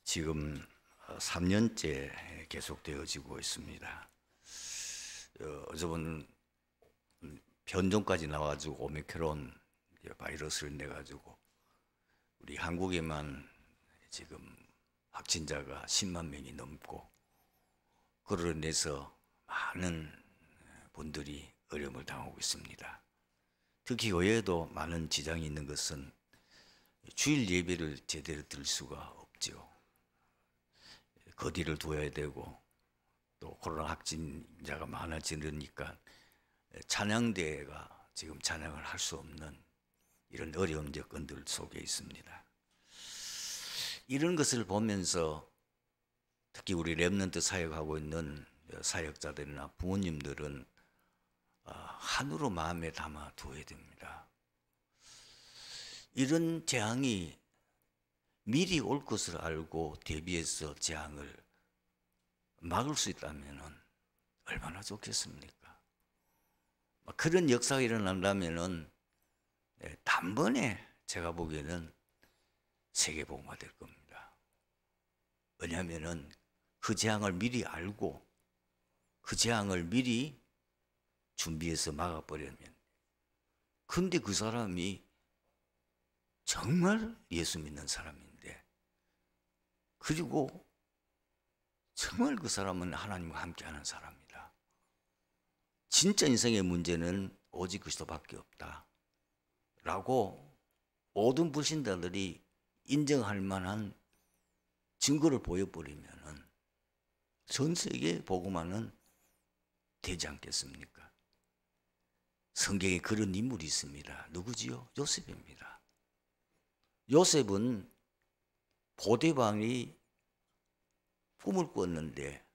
지금 3년째 계속되어지고 있습니다. 저번 변종까지 나와가지고 오미크론 바이러스를 내가지고 우리 한국에만 지금 확진자가 10만 명이 넘고, 그로 인해서 많은 분들이 어려움을 당하고 있습니다. 특히 교회에도 많은 지장이 있는 것은 주일 예배를 제대로 드릴 수가 없죠. 거리를 두어야 되고, 또 코로나 확진자가 많아지니까 찬양대회가 지금 찬양을 할 수 없는 이런 어려운 여건들 속에 있습니다. 이런 것을 보면서 특히 우리 렘넌트 사역하고 있는 사역자들이나 부모님들은 한으로 마음에 담아 두어야 됩니다. 이런 재앙이 미리 올 것을 알고 대비해서 재앙을 막을 수 있다면 얼마나 좋겠습니까? 그런 역사가 일어난다면 단번에 제가 보기에는 세계복음화 될 겁니다. 왜냐하면 그 재앙을 미리 알고 그 재앙을 미리 준비해서 막아버리면, 근데 그 사람이 정말 예수 믿는 사람인데, 그리고 정말 그 사람은 하나님과 함께하는 사람이다. 진짜 인생의 문제는 오직 그리스도밖에 없다 라고 모든 불신자들이 인정할 만한 증거를 보여버리면 전 세계 복음화는 되지 않겠습니까? 성경에 그런 인물이 있습니다. 누구지요? 요셉입니다. 요셉은 보디발이 꿈을 꿨는데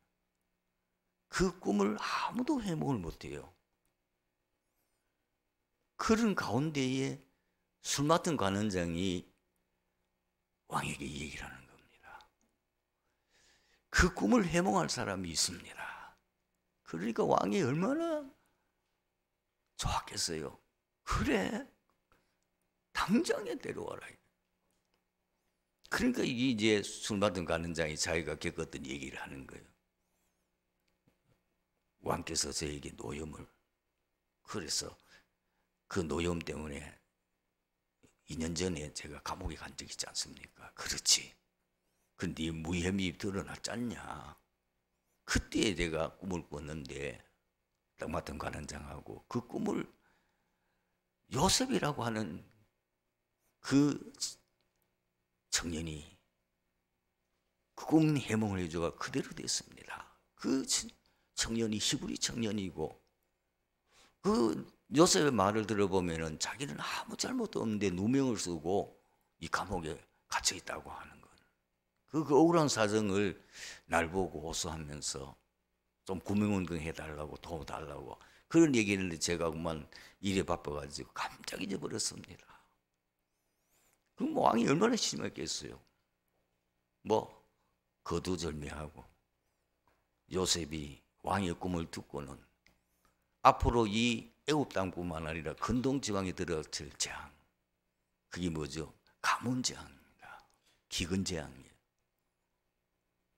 그 꿈을 아무도 해몽을 못해요. 그런 가운데에 술 맡은 관원장이 왕에게 얘기를 하는 겁니다. 그 꿈을 해몽할 사람이 있습니다. 그러니까 왕이 얼마나 좋았겠어요. 그래, 당장에 데려와라. 그러니까 이제 술 맡은 관원장이 자기가 겪었던 얘기를 하는 거예요. 왕께서 저에게 노염을, 그래서 그 노염 때문에 2년 전에 제가 감옥에 간 적이 있지 않습니까? 그렇지. 근데 무혐의 드러났지 않냐. 그때 내가 꿈을 꿨는데 딱 맡은 관원장하고 그 꿈을 요셉이라고 하는 그 청년이 그 꿈 해몽을 해줘가 그대로 됐습니다. 그 청년이 히브리 청년이고, 그 요셉의 말을 들어보면은 자기는 아무 잘못도 없는데 누명을 쓰고 이 감옥에 갇혀 있다고 하는 건, 그 억울한 사정을 날 보고 호소하면서 좀 구명운동 해달라고 도와달라고 그런 얘기를 했는데, 제가 그만 일에 바빠가지고 깜짝 잊어버렸습니다. 그럼 왕이 얼마나 심했겠어요. 거두절미하고 요셉이 왕의 꿈을 듣고는 앞으로 이 애굽 땅뿐만 아니라 근동 지방에 들어칠 재앙, 그게 뭐죠? 가뭄 재앙입니다. 기근 재앙이에요.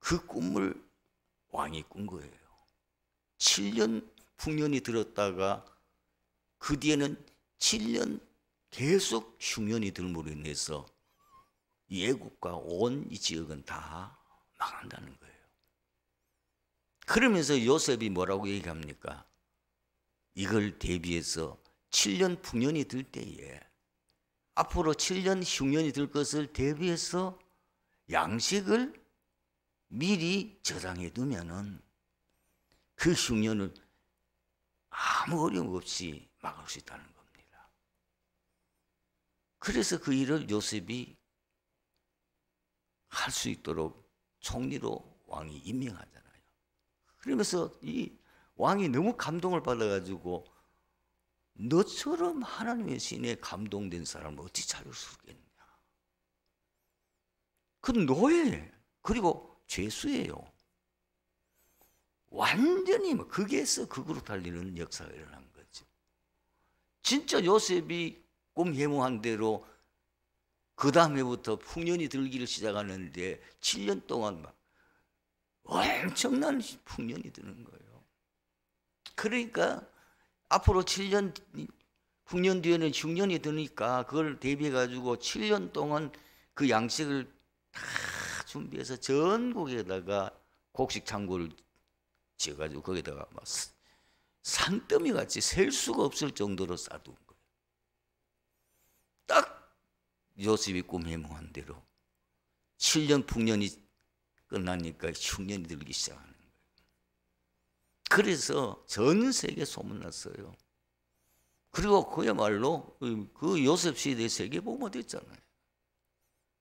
그 꿈을 왕이 꾼 거예요. 7년 풍년이 들었다가 그 뒤에는 7년 계속 흉년이 들므로 인해서 이 애국과 온 이 지역은 다 망한다는 거예요. 그러면서 요셉이 뭐라고 얘기합니까? 이걸 대비해서 7년 풍년이 들 때에 앞으로 7년 흉년이 들 것을 대비해서 양식을 미리 저장해 두면은 그 흉년을 아무 어려움 없이 막을 수 있다는 겁니다. 그래서 그 일을 요셉이 할 수 있도록 총리로 왕이 임명하잖아요. 그러면서 이 왕이 너무 감동을 받아가지고, 너처럼 하나님의 신에 감동된 사람을 어찌 찾을 수 있겠냐. 그건 노예, 그리고 죄수예요. 완전히 극에서 극으로 달리는 역사가 일어난 거죠. 진짜 요셉이 꿈 해몽한 대로 그 다음에부터 풍년이 들기를 시작하는데 7년 동안 막 엄청난 풍년이 드는 거예요. 그러니까 앞으로 7년, 풍년 뒤에는 흉년이 드니까 그걸 대비해가지고 7년 동안 그 양식을 다 준비해서 전국에다가 곡식 창고를 지어가지고 거기다가 막 산더미 같이 셀 수가 없을 정도로 쌓아둔 거예요. 딱 요셉이 꿈 해몽한 대로 7년 풍년이 끝나니까 흉년이 들기 시작하는 거예요. 그래서 전 세계에 소문났어요. 그리고 그야말로 그 요셉 시대에 세계보고가 됐잖아요.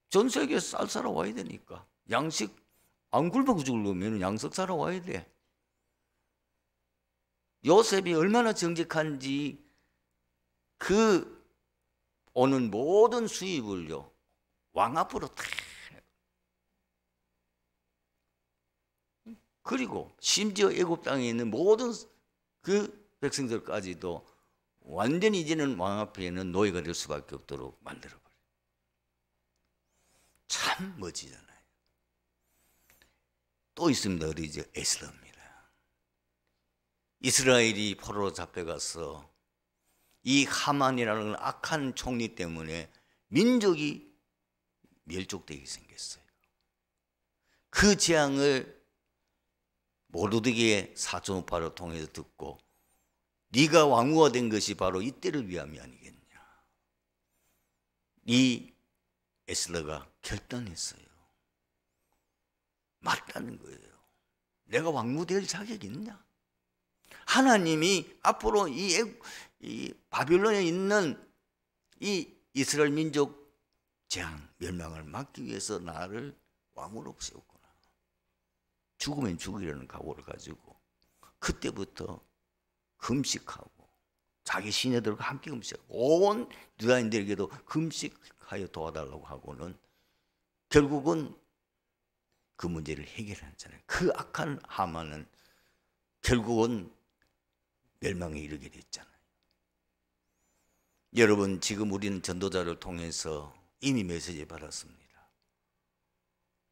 전 세계에 쌀 사러 와야 되니까. 양식 안 굶어 죽으려면 양식 사러 와야 돼. 요셉이 얼마나 정직한지 그 오는 모든 수입을요 왕 앞으로 다. 그리고 심지어 애굽 땅에 있는 모든 그 백성들까지도 완전히 이제는 왕 앞에는 노예가 될 수밖에 없도록 만들어버려요. 참 멋지잖아요. 또 있습니다. 우리 이제 에스더입니다. 이스라엘이 포로로 잡혀가서 이 하만이라는 악한 총리 때문에 민족이 멸족되게 생겼어요. 그 재앙을 모르드게의 사촌오빠를 통해서 듣고 네가 왕후가 된 것이 바로 이때를 위함이 아니겠냐. 이 에스더가 결단했어요. 맞다는 거예요. 내가 왕후 될 자격이 있냐? 하나님이 앞으로 이 바빌론에 있는 이 이스라엘 민족 재앙, 멸망을 막기 위해서 나를 왕으로 세웠구나. 죽으면 죽으려는 각오를 가지고 그때부터 금식하고 자기 시녀들과 함께 금식하고 온 유다인들에게도 금식하여 도와달라고 하고는 결국은 그 문제를 해결하잖아요. 그 악한 하만은 결국은 멸망에 이르게 됐잖아요. 여러분, 지금 우리는 전도자를 통해서 이미 메시지 받았습니다.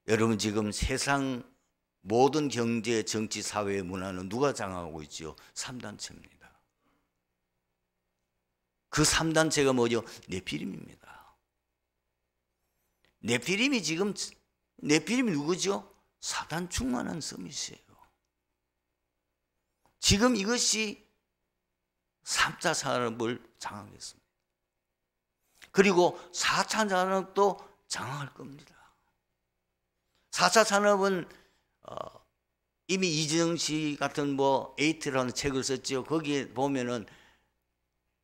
여러분, 지금 세상 모든 경제, 정치, 사회, 문화는 누가 장악하고 있죠? 3단체입니다. 그 3단체가 뭐죠? 네피림입니다. 네피림이 지금, 네피림이 누구죠? 사단 충만한 서밋이에요. 지금 이것이 3차 산업을 장악했습니다. 그리고 4차 산업도 장악할 겁니다. 4차 산업은 이미 이재정 씨 같은 에이트라는 책을 썼죠. 거기에 보면은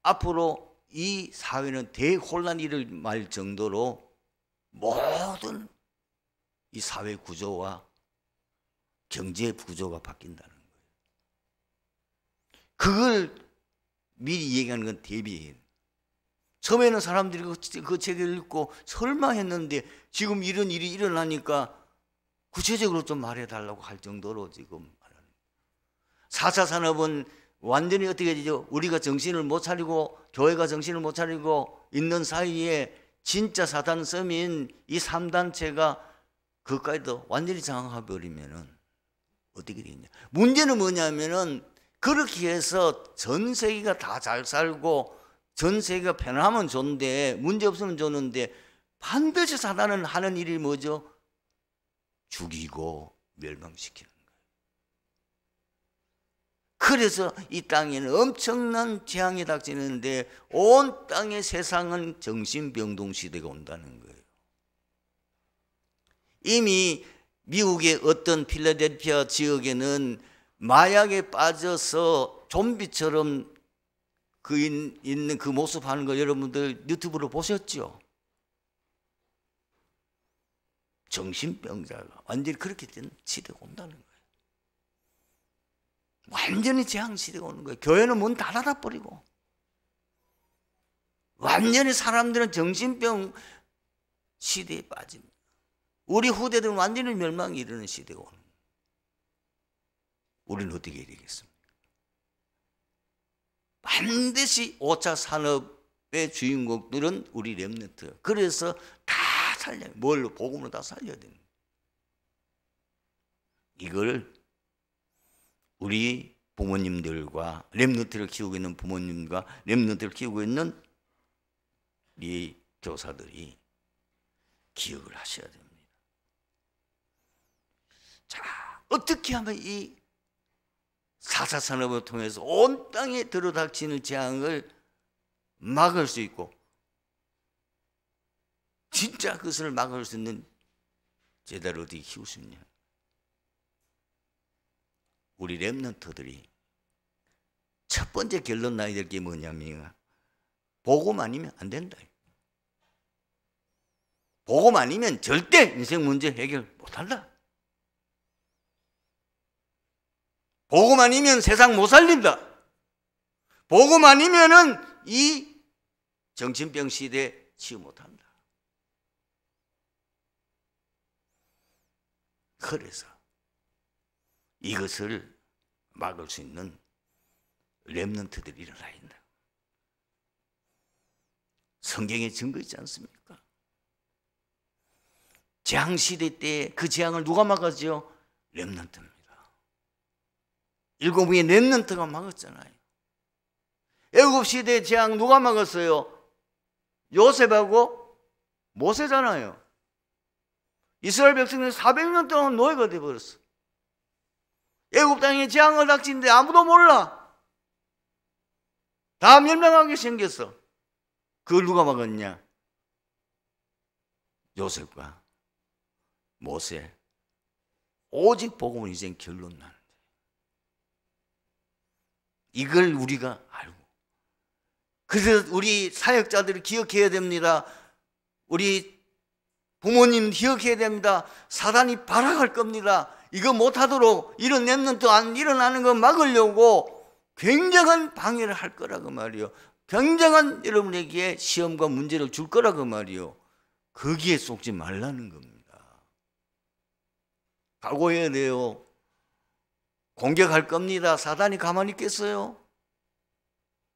앞으로 이 사회는 대혼란이 일어날 정도로 모든 이 사회 구조와 경제 구조가 바뀐다는 거예요. 그걸 미리 얘기하는 건 대비예요. 처음에는 사람들이 그 책을 읽고 설마 했는데 지금 이런 일이 일어나니까 구체적으로 좀 말해달라고 할 정도로 지금 말하는 거예요. 4차 산업은 완전히 어떻게 되죠? 우리가 정신을 못 차리고 교회가 정신을 못 차리고 있는 사이에 진짜 사단 썸인 이 3단체가 그까지도 완전히 장악해버리면은 어떻게 되겠냐. 문제는 뭐냐면은 그렇게 해서 전 세계가 다 잘 살고 전 세계가 편하면 좋은데 문제 없으면 좋은데 반드시 사단은 하는 일이 뭐죠? 죽이고 멸망시키는 거예요. 그래서 이 땅에는 엄청난 재앙이 닥치는데 온 땅의 세상은 정신병동 시대가 온다는 거예요. 이미 미국의 어떤 필라델피아 지역에는 마약에 빠져서 좀비처럼 있는 그 모습 하는 거 여러분들 유튜브로 보셨죠? 정신병자가 완전히 그렇게 된 시대가 온다는 거예요. 완전히 재앙 시대가 오는 거예요. 교회는 문 다 닫아버리고 완전히 사람들은 정신병 시대에 빠집니다. 우리 후대들은 완전히 멸망이 이르는 시대가 오는 거예요. 우리는 어떻게 해야 되겠습니까? 반드시 5차 산업 주인공들은 우리 렘넌트. 그래서 다 살려요. 뭘로? 복음으로 다 살려야 됩니다. 이걸 우리 부모님들과 렘넌트를 키우고 있는 부모님과 렘넌트를 키우고 있는 이 교사들이 기억을 하셔야 됩니다. 자, 어떻게 하면 이 4차 산업을 통해서 온 땅에 들어닥치는 재앙을 막을 수 있고 진짜 그것을 막을 수 있는 제자를 어떻게 키울 수 있냐? 우리 렘넌트들이 첫 번째 결론 나야 될 게 뭐냐면 복음 아니면 안 된다. 복음 아니면 절대 인생 문제 해결 못한다. 복음 아니면 세상 못 살린다. 복음 아니면은 이 정신병 시대에 치유 못한다. 그래서 이것을 막을 수 있는 렘넌트들이 일어나야 된다. 성경에 증거 있지 않습니까? 재앙 시대 때 그 재앙을 누가 막았죠? 렘넌트입니다. 7명의 렘넌트가 막았잖아요. 애굽 시대 재앙 누가 막았어요? 요셉하고 모세잖아요. 이스라엘 백성들이 400년 동안 노예가 되어버렸어. 애굽 땅에 재앙을 닥치는데 아무도 몰라. 다 멸망하게 생겼어. 그걸 누가 막았냐? 요셉과 모세. 오직 복음은 이제 결론 나는데. 이걸 우리가 알고. 그래서 우리 사역자들이 기억해야 됩니다. 우리 부모님 기억해야 됩니다. 사단이 발악할 겁니다. 이거 못하도록 이런 렘넌트 안 일어나는 거 막으려고 굉장한 방해를 할 거라고 말이요. 굉장한 여러분에게 시험과 문제를 줄 거라고 말이요. 거기에 속지 말라는 겁니다. 각오해야 돼요. 공격할 겁니다. 사단이 가만히 있겠어요?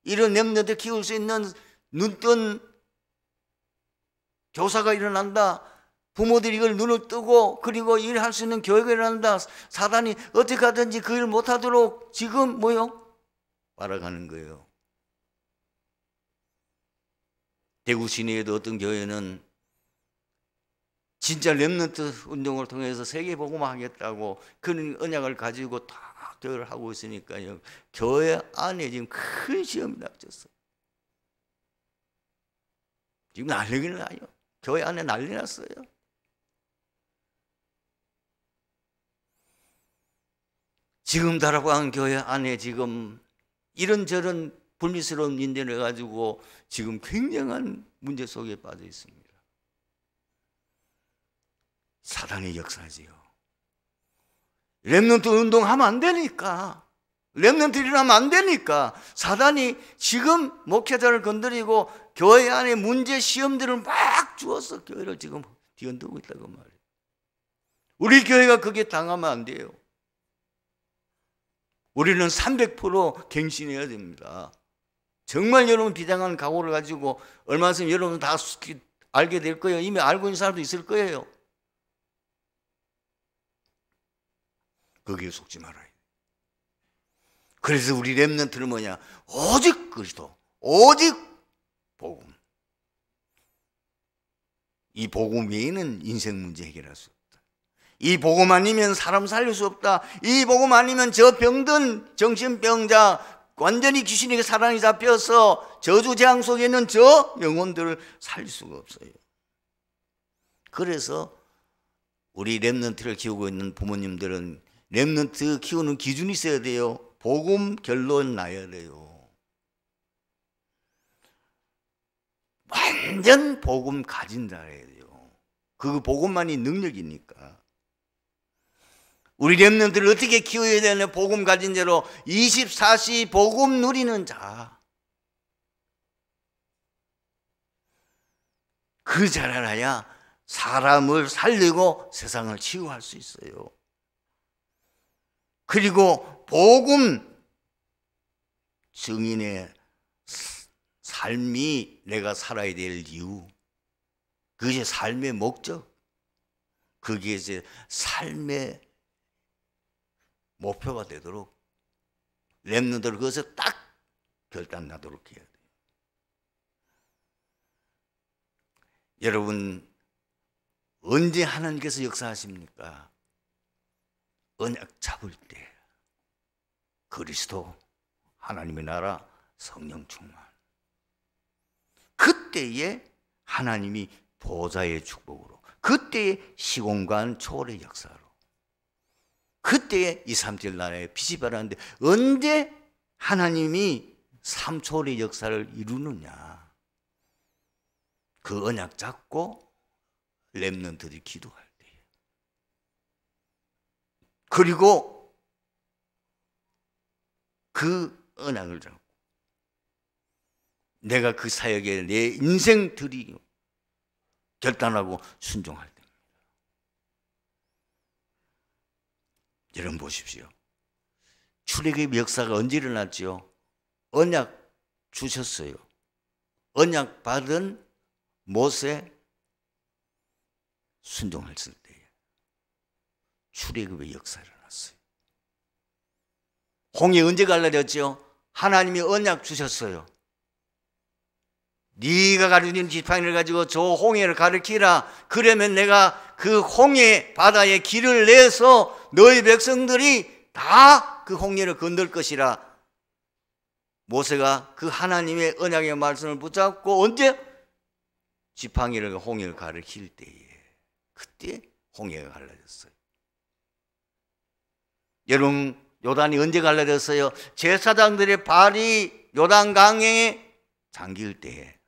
이런 렘넌트 키울 수 있는 눈뜬 교사가 일어난다. 부모들이 이걸 눈을 뜨고 그리고 일할 수 있는 교회가 일어난다. 사단이 어떻게 하든지 그 일 못하도록 지금 뭐요? 빨아가는 거예요. 대구 시내에도 어떤 교회는 진짜 렘넌트 운동을 통해서 세계복음화 하겠다고 그런 언약을 가지고 다 교회를 하고 있으니까요. 교회 안에 지금 큰 시험이 닥쳤어요. 지금 난리가 나요. 교회 안에 난리 났어요. 지금 다락방 교회 안에 지금 이런저런 불미스러운 인연을 가지고 지금 굉장한 문제 속에 빠져 있습니다. 사단의 역사지요. 렘넌트 운동하면 안 되니까, 렘넌트 일어나면 안 되니까 사단이 지금 목회자를 건드리고 교회 안에 문제 시험들을 막 주어서 교회를 지금 뒤흔들고 있다고 말이에요. 우리 교회가 그게 당하면 안 돼요. 우리는 300% 갱신해야 됩니다. 정말 여러분 비장한 각오를 가지고 얼마 있으면 여러분 다 알게 될 거예요. 이미 알고 있는 사람도 있을 거예요. 거기에 속지 말아요. 그래서 우리 렘넌트는 뭐냐? 오직 그리스도, 오직 복음. 이 복음 외에는 인생 문제 해결할 수 없다. 이 복음 아니면 사람 살릴 수 없다. 이 복음 아니면 저 병든 정신병자 완전히 귀신에게 사랑이 잡혀서 저주 재앙 속에 있는 저 영혼들을 살릴 수가 없어요. 그래서 우리 렘넌트를 키우고 있는 부모님들은 렘넌트 키우는 기준이 있어야 돼요. 복음 결론 나야 돼요. 완전 복음 가진 자여야 돼요. 그 복음만이 능력이니까. 우리 렘넌트를 어떻게 키워야 되냐? 복음 가진 자로 24시 복음 누리는 자. 그 자라야 사람을 살리고 세상을 치유할 수 있어요. 그리고 복음 증인의 삶이 내가 살아야 될 이유, 그게 삶의 목적, 그게 이제 삶의 목표가 되도록 렘넌트를 그것에 딱 결단 나도록 해야 돼요. 여러분, 언제 하나님께서 역사하십니까? 언약 잡을 때, 그리스도, 하나님의 나라, 성령 충만. 그때에 하나님이 보좌의 축복으로, 그때에 시공간 초월의 역사로, 그때에 2, 3절 나라에 빛이 발하는데 언제 하나님이 3초월의 역사를 이루느냐? 그 언약 잡고 렘넌트들이 기도할 때, 그리고 그 언약을 잡고 내가 그 사역에 내 인생 들이 결단하고 순종할 때입니다. 여러분 보십시오. 출애굽의 역사가 언제 일어났죠? 언약 주셨어요. 언약 받은 모세 순종했을 때 출애굽의 역사가 일어났어요. 홍해 언제 갈라졌죠? 하나님이 언약 주셨어요. 네가 가르친 지팡이를 가지고 저 홍해를 가르치라. 그러면 내가 그 홍해 바다에 길을 내서 너희 백성들이 다 그 홍해를 건널 것이라. 모세가 그 하나님의 언약의 말씀을 붙잡고 언제? 지팡이를 홍해를 가르칠 때에, 그때 홍해가 갈라졌어요. 여러분, 요단이 언제 갈라졌어요? 제사장들의 발이 요단강에 잠길 때에.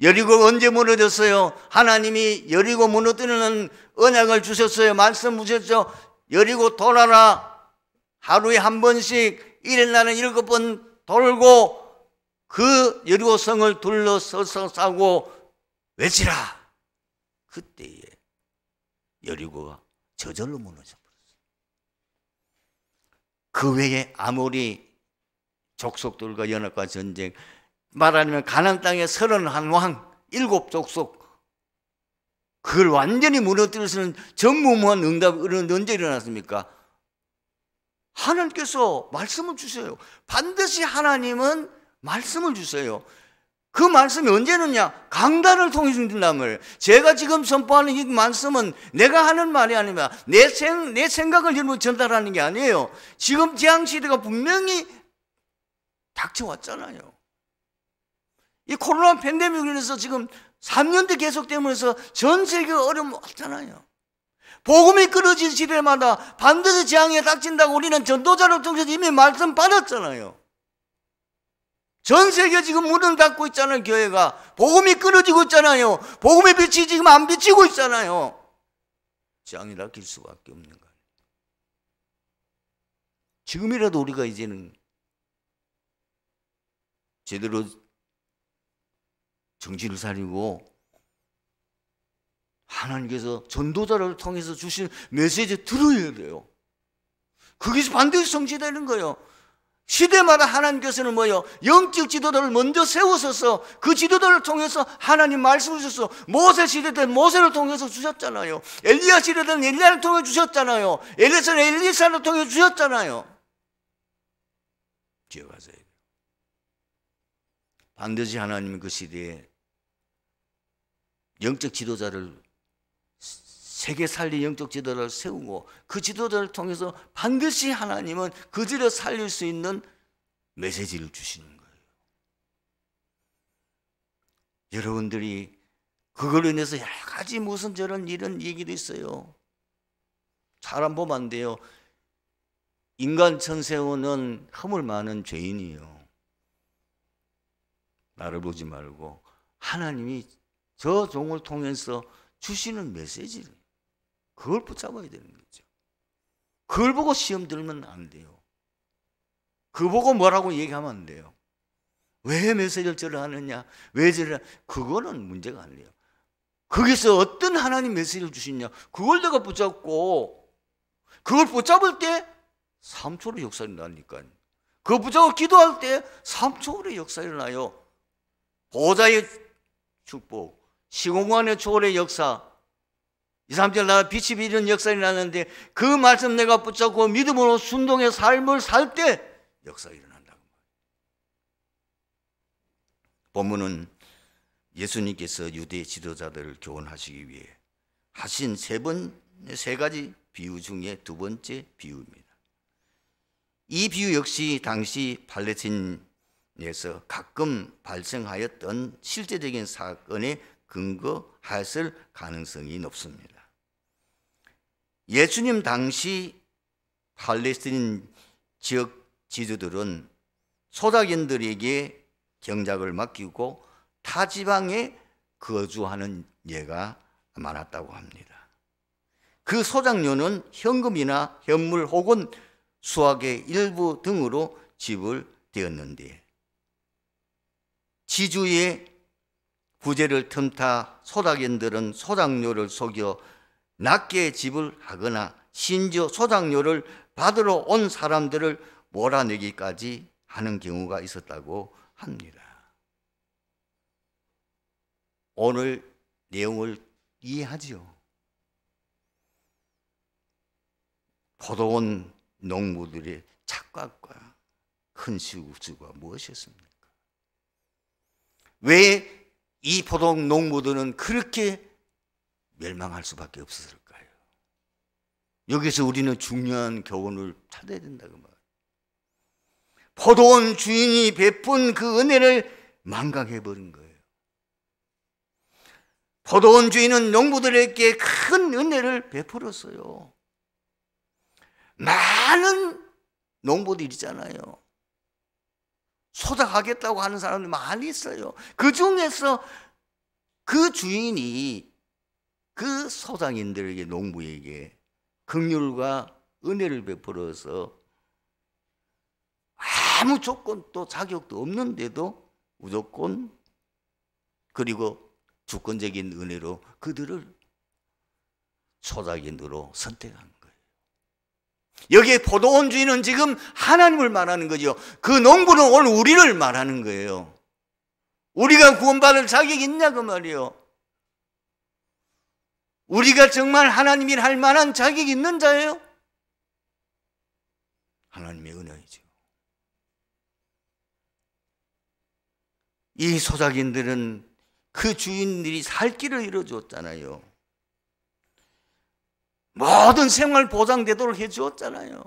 여리고 언제 무너졌어요? 하나님이 여리고 무너뜨리는 언약을 주셨어요. 말씀 주셨죠. 여리고 돌아라. 하루에 한 번씩 일어나는 7번 돌고 그 여리고 성을 둘러서서 싸고 외치라. 그때에 여리고가 저절로 무너져 버렸어요. 그 외에 아모리 족속들과 연합과 전쟁, 말하자면 가나안 땅의 31왕 7족속, 그걸 완전히 무너뜨릴 수 있는 전무후무한 응답은 언제 일어났습니까? 하나님께서 말씀을 주세요. 반드시 하나님은 말씀을 주세요. 그 말씀이 언제느냐? 강단을 통해 준다는 말이에요. 제가 지금 선포하는 이 말씀은 내가 하는 말이 아니라 내 생각을 여러분 전달하는 게 아니에요. 지금 재앙시대가 분명히 닥쳐왔잖아요. 이 코로나 팬데믹으로 인해서 지금 3년째 계속되면서 전 세계가 어려움 왔잖아요. 복음이 끊어질 시대마다 반드시 재앙이 닥친다고 우리는 전도자를 통해서 이미 말씀 받았잖아요. 전 세계 지금 문을 닫고 있잖아요. 교회가 복음이 끊어지고 있잖아요. 복음의 빛이 지금 안 비치고 있잖아요. 재앙이 닥칠 수밖에 없는 거예요. 지금이라도 우리가 이제는 제대로 정신을 차리고 하나님께서 전도자를 통해서 주신 메시지 들어야 돼요. 그게 반드시 성취되는 거예요. 시대마다 하나님께서는 뭐예요? 영적 지도자를 먼저 세우셔서 그 지도자를 통해서 하나님 말씀을 주셔서 모세 시대 때 모세를 통해서 주셨잖아요. 엘리야 시대 때는 엘리야를 통해 주셨잖아요. 엘리사는 엘리사를 통해 주셨잖아요. 기억하세요. 반드시 하나님은 그 시대에 영적 지도자를, 세계 살린 영적 지도자를 세우고 그 지도자를 통해서 반드시 하나님은 그들을 살릴 수 있는 메시지를 주시는 거예요. 여러분들이 그걸로 인해서 여러 가지 무슨 저런 이런 얘기도 있어요. 사람 보면 안 돼요. 인간 천세우는 허물 많은 죄인이에요. 나를 보지 말고 하나님이 저 종을 통해서 주시는 메시지를, 그걸 붙잡아야 되는 거죠. 그걸 보고 시험 들면 안 돼요. 그거 보고 뭐라고 얘기하면 안 돼요. 왜 메시지를 저를 하느냐, 왜 저를, 그거는 문제가 아니에요. 거기서 어떤 하나님 메시지를 주시냐, 그걸 내가 붙잡고, 그걸 붙잡을 때 3초의 역사가 일어나니까. 그거 붙잡고 기도할 때 3초의 역사가 일어나요. 보좌의 축복, 시공간의 초월의 역사, 2, 3절 나라 빛이 비리는 역사가 일어나는데 그 말씀 내가 붙잡고 믿음으로 순종의 삶을 살 때 역사가 일어난다고. 본문은 예수님께서 유대 지도자들을 교훈하시기 위해 하신 세 가지 비유 중에 두 번째 비유입니다. 이 비유 역시 당시 팔레스타인에서 가끔 발생하였던 실제적인 사건에 근거했을 가능성이 높습니다. 예수님 당시 팔레스타인 지역 지주들은 소작인들에게 경작을 맡기고 타 지방에 거주하는 예가 많았다고 합니다. 그 소작료는 현금이나 현물 혹은 수확의 일부 등으로 지불되었는데 지주의 부재를 틈타 소작인들은 소작료를 속여 낮게 지불하거나 심지어 소작료를 받으러 온 사람들을 몰아내기까지 하는 경우가 있었다고 합니다. 오늘 내용을 이해하죠. 포도원 농부들의 착각과 큰 실수가 무엇이었습니까? 왜 이 포도원 농부들은 그렇게 멸망할 수밖에 없었을까요? 여기서 우리는 중요한 교훈을 찾아야 된다고 말이에요. 포도원 주인이 베푼 그 은혜를 망각해버린 거예요. 포도원 주인은 농부들에게 큰 은혜를 베풀었어요. 많은 농부들이잖아요. 소작하겠다고 하는 사람들 많이 있어요. 그 중에서 그 주인이 그 소작인들에게, 농부에게 긍휼과 은혜를 베풀어서 아무 조건도 자격도 없는데도 무조건 그리고 주권적인 은혜로 그들을 소작인으로 선택한 거예요. 여기에 포도원 주인은 지금 하나님을 말하는 거죠. 그 농부는 오늘 우리를 말하는 거예요. 우리가 구원받을 자격이 있냐 그 말이에요. 우리가 정말 하나님이 할 만한 자격이 있는 자예요? 하나님의 은혜이죠. 이 소작인들은 그 주인들이 살 길을 잃어줬잖아요. 모든 생활 보장되도록 해주었잖아요.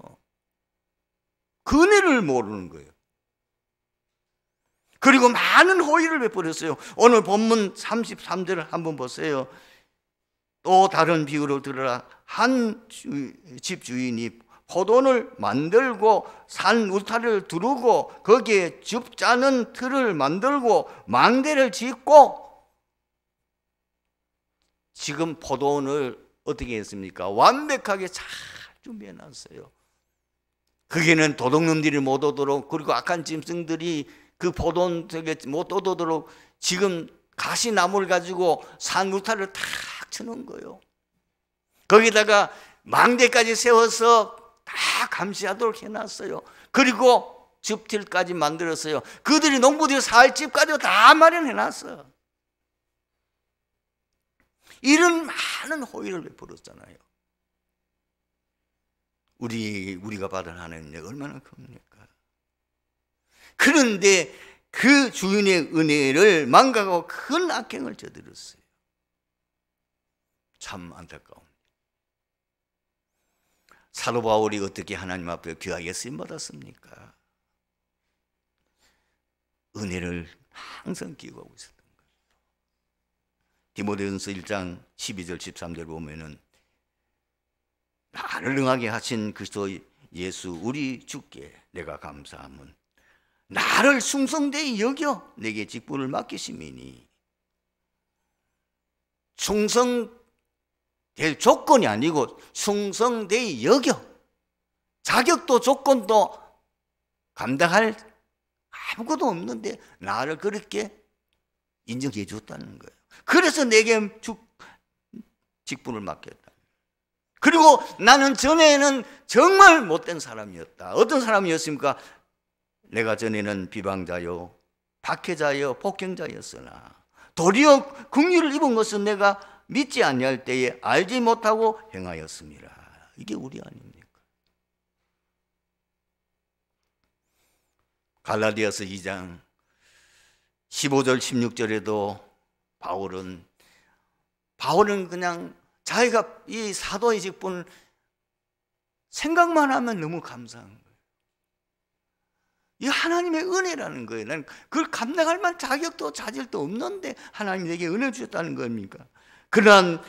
그 은혜를 모르는 거예요. 그리고 많은 호의를 베풀었어요. 오늘 본문 33절을 한번 보세요. 또 다른 비유를 들으라. 한 집 주인이 포도원을 만들고 산 울타리를 두르고 거기에 즙 짜는 틀을 만들고 망대를 짓고 지금 포도원을 어떻게 했습니까? 완벽하게 잘 준비해 놨어요. 거기는 도둑놈들이 못 오도록, 그리고 악한 짐승들이 그 포도원 속에 못 오도록 지금 가시나무를 가지고 산 울타리를 탁 쳐놓은 거예요. 거기다가 망대까지 세워서 다 감시하도록 해놨어요. 그리고 즙틀까지 만들었어요. 그들이 농부들이 살 집까지 다 마련해놨어요. 이런 많은 호의를 베풀었잖아요. 우리가 받은 하나님의 얼마나 큽니까? 그런데 그 주인의 은혜를 망각하고 큰 악행을 저질렀어요. 참 안타까웁니다. 사도 바울이 어떻게 하나님 앞에 귀하게 쓰임받았습니까? 은혜를 항상 기억하고 있었던 거예요. 디모데전서 1장 12절 13절 보면은 나를 능하게 하신 그리스도 예수 우리 주께 내가 감사함은 나를 충성되이 여겨 내게 직분을 맡기심이니. 충성될 조건이 아니고 충성되이 여겨. 자격도 조건도 감당할 아무것도 없는데 나를 그렇게 인정해 줬다는 거예요. 그래서 내게 직분을 맡겼다. 그리고 나는 전에는 정말 못된 사람이었다. 어떤 사람이었습니까? 내가 전에는 비방자요, 박해자여 폭행자였으나 도리어 긍휼을 입은 것은 내가 믿지 아니할 때에 알지 못하고 행하였습니다. 이게 우리 아닙니까? 갈라디아서 2장 15절 16절에도 바울은 그냥 자기가 이 사도의 직분을 생각만 하면 너무 감사한 거예요. 이 하나님의 은혜라는 거예요. 나는 그걸 감당할 만한 자격도 자질도 없는데 하나님이 내게 은혜 주셨다는 겁니까? 그러나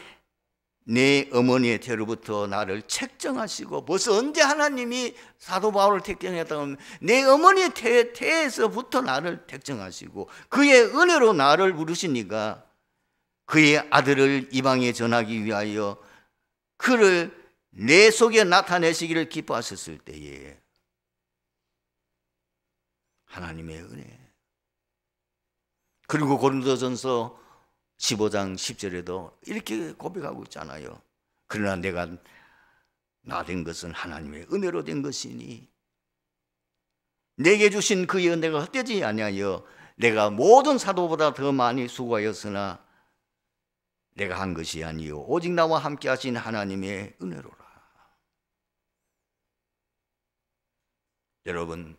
내 어머니의 태로부터 나를 책정하시고, 벌써 언제 하나님이 사도 바울을 택정했다고 하면 내 어머니의 태에서부터 나를 택정하시고 그의 은혜로 나를 부르시니까 그의 아들을 이방에 전하기 위하여 그를 내 속에 나타내시기를 기뻐하셨을 때에 하나님의 은혜. 그리고 고린도전서 15장 10절에도 이렇게 고백하고 있잖아요. 그러나 내가 나 된 것은 하나님의 은혜로 된 것이니 내게 주신 그의 은혜가 헛되지 아니하여 내가 모든 사도보다 더 많이 수고하였으나 내가 한 것이 아니요 오직 나와 함께 하신 하나님의 은혜로라. 여러분,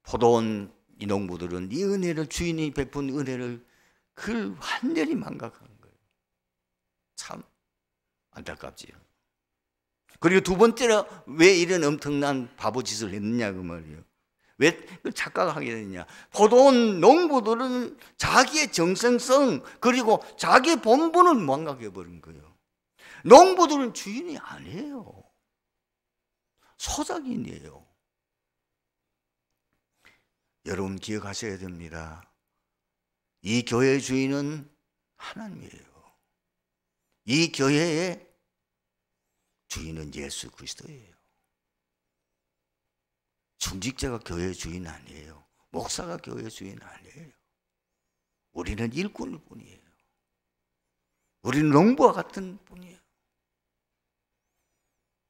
포도원 이 농부들은 이 은혜를, 주인이 베푼 은혜를 그걸 완전히 망각한 거예요. 참 안타깝지요. 그리고 두 번째로 왜 이런 엄청난 바보짓을 했느냐 그 말이에요. 왜 착각하게 됐냐? 포도원 농부들은 자기의 정성성 그리고 자기 본분을 망각해 버린 거예요. 농부들은 주인이 아니에요. 소작인이에요. 여러분 기억하셔야 됩니다. 이 교회의 주인은 하나님이에요. 이 교회의 주인은 예수 그리스도예요. 중직자가 교회의 주인 아니에요. 목사가 교회의 주인 아니에요. 우리는 일꾼일 뿐이에요. 우리는 농부와 같은 뿐이에요.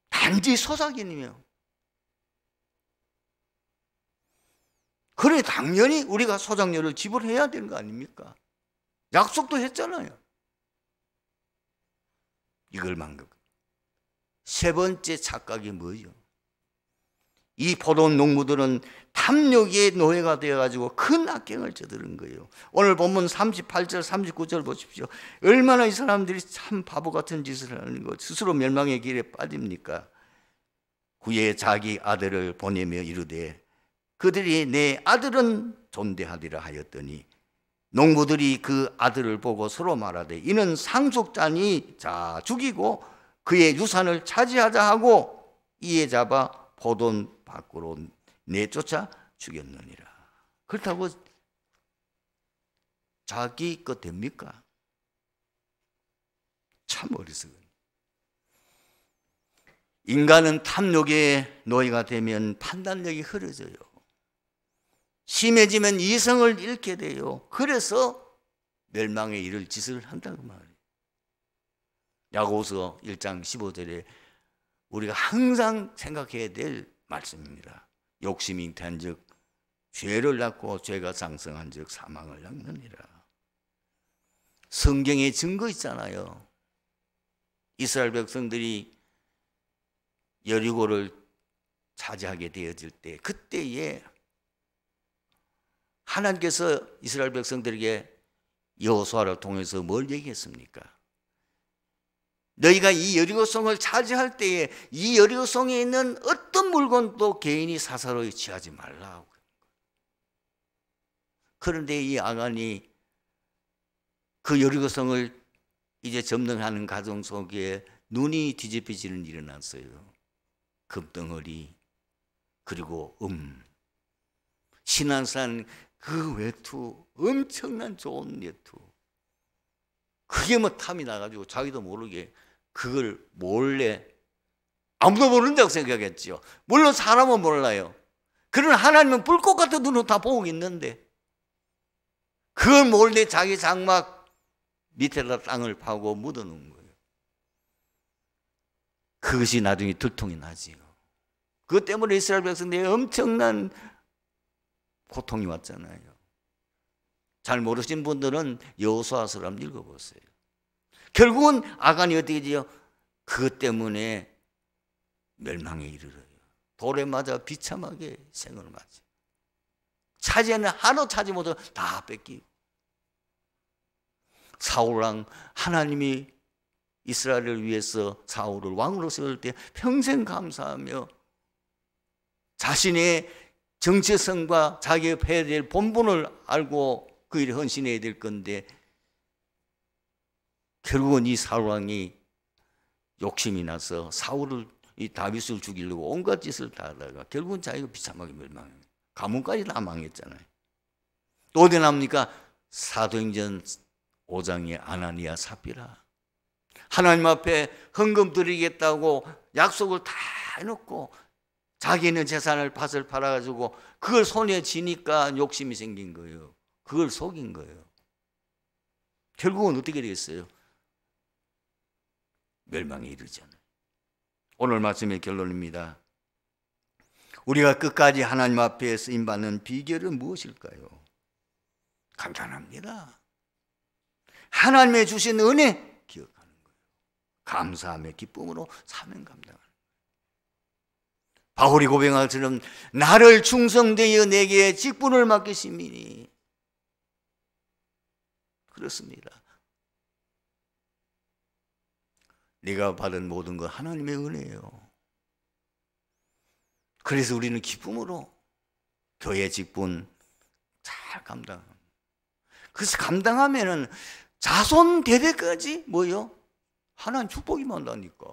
단지 소작인이며, 그래 당연히 우리가 소작료를 지불해야 되는 거 아닙니까? 약속도 했잖아요. 이걸 망각. 세 번째 착각이 뭐죠? 이 포도원 농부들은 탐욕의 노예가 되어가지고 큰 악행을 저지른 거예요. 오늘 본문 38절 39절 보십시오. 얼마나 이 사람들이 참 바보 같은 짓을 하는 거, 스스로 멸망의 길에 빠집니까? 후에 자기 아들을 보내며 이르되 그들이 내 아들은 존대하리라 하였더니 농부들이 그 아들을 보고 서로 말하되 이는 상속자니 자 죽이고 그의 유산을 차지하자 하고 이에 잡아 포도원 밖으로 내쫓아 죽였느니라. 그렇다고 자기 것 됩니까? 참 어리석은. 인간은 탐욕의 노예가 되면 판단력이 흐려져요. 심해지면 이성을 잃게 돼요. 그래서 멸망에 이를 짓을 한다고 말이에요. 야고보서 1장 15절에 우리가 항상 생각해야 될 말씀입니다. 욕심이 잉태한즉 죄를 낳고 죄가 장성한즉 사망을 낳느니라. 성경에 증거 있잖아요. 이스라엘 백성들이 여리고를 차지하게 되어질 때, 그때에 하나님께서 이스라엘 백성들에게 여호수아를 통해서 뭘 얘기했습니까? 너희가 이 여리고성을 차지할 때에 이 여리고성에 있는 어떤 물건도 개인이 사사로이 취하지 말라고. 그런데 이 아간이 그 여리고성을 이제 점령하는 과정 속에 눈이 뒤집혀지는 일이 났어요. 금덩어리, 그리고 신한산 그 외투, 엄청난 좋은 외투. 그게 뭐 탐이 나가지고 자기도 모르게 그걸 몰래, 아무도 모른다고 생각했죠. 물론 사람은 몰라요. 그러나 하나님은 불꽃 같은 눈으로 다 보고 있는데 그걸 몰래 자기 장막 밑에다 땅을 파고 묻어놓은 거예요. 그것이 나중에 들통이 나지요. 그것 때문에 이스라엘 백성들이 엄청난 고통이 왔잖아요. 잘 모르신 분들은 여호수아서를 한번 읽어보세요. 결국은 아간이 어떻게 되죠? 그것 때문에 멸망에 이르러요. 돌에 맞아 비참하게 생을 맞아. 차지하는 하루 차지 못하고 다 뺏기고. 사울왕, 하나님이 이스라엘을 위해서 사울을 왕으로 세울 때 평생 감사하며 자신의 정체성과 자기가 해야 될 본분을 알고 그 일에 헌신해야 될 건데, 결국은 이 사울왕이 욕심이 나서 사울을, 이 다윗을 죽이려고 온갖 짓을 다 하다가 결국은 자기가 비참하게 멸망해요. 가문까지 다 망했잖아요. 또 어디 나옵니까? 사도행전 5장의 아나니아 삽비라. 하나님 앞에 헌금 드리겠다고 약속을 다 해놓고 자기는 재산을 밭을 팔아가지고 그걸 손에 쥐니까 욕심이 생긴 거예요. 그걸 속인 거예요. 결국은 어떻게 되겠어요? 멸망에 이르잖아요. 오늘 말씀의 결론입니다. 우리가 끝까지 하나님 앞에 쓰임받는 비결은 무엇일까요? 간단합니다. 하나님의 주신 은혜 기억하는 거예요. 감사함의 기쁨으로 사명 감당하는 거예요. 바울이 고백한 것처럼 나를 충성되어 내게 직분을 맡기심이니. 그렇습니다. 네가 받은 모든 건 하나님의 은혜예요. 그래서 우리는 기쁨으로 교회 직분 잘 감당합니다. 그래서 감당하면은 자손 대대까지 뭐요? 하나님 축복이 임한다니까.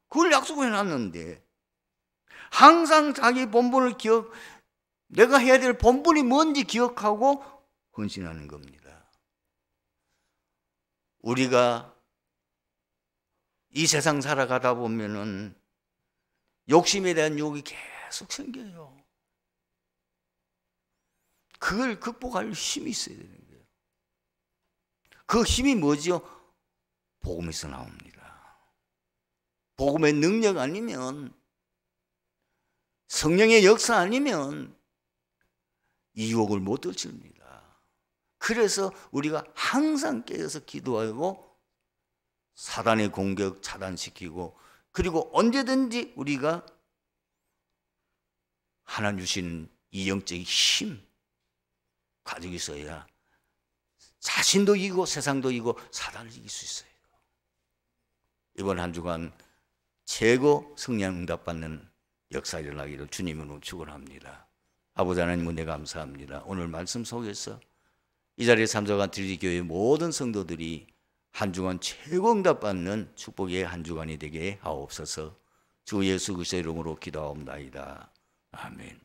그걸 약속해 놨는데 항상 자기 본분을 내가 해야 될 본분이 뭔지 기억하고 헌신하는 겁니다. 우리가 이 세상 살아가다 보면은 욕심에 대한 유혹이 계속 생겨요. 그걸 극복할 힘이 있어야 되는 거예요. 그 힘이 뭐죠? 복음에서 나옵니다. 복음의 능력 아니면, 성령의 역사 아니면 이 유혹을 못 떨칩니다. 그래서 우리가 항상 깨어서 기도하고 사단의 공격 차단시키고, 그리고 언제든지 우리가 하나님 주신 이 영적인 힘 가지고 있어야 자신도 이기고 세상도 이기고 사단을 이길 수 있어요. 이번 한 주간 최고 성령 응답받는 역사 일어나기를 주님으로 축원합니다. 아버지 하나님 은혜 감사합니다. 오늘 말씀 속에서 이 자리에 참석한 트리티교회 모든 성도들이 한 주간 최고 응답받는 축복의 한 주간이 되게 하옵소서. 주 예수 그리스도의 이름으로 기도하옵나이다. 아멘.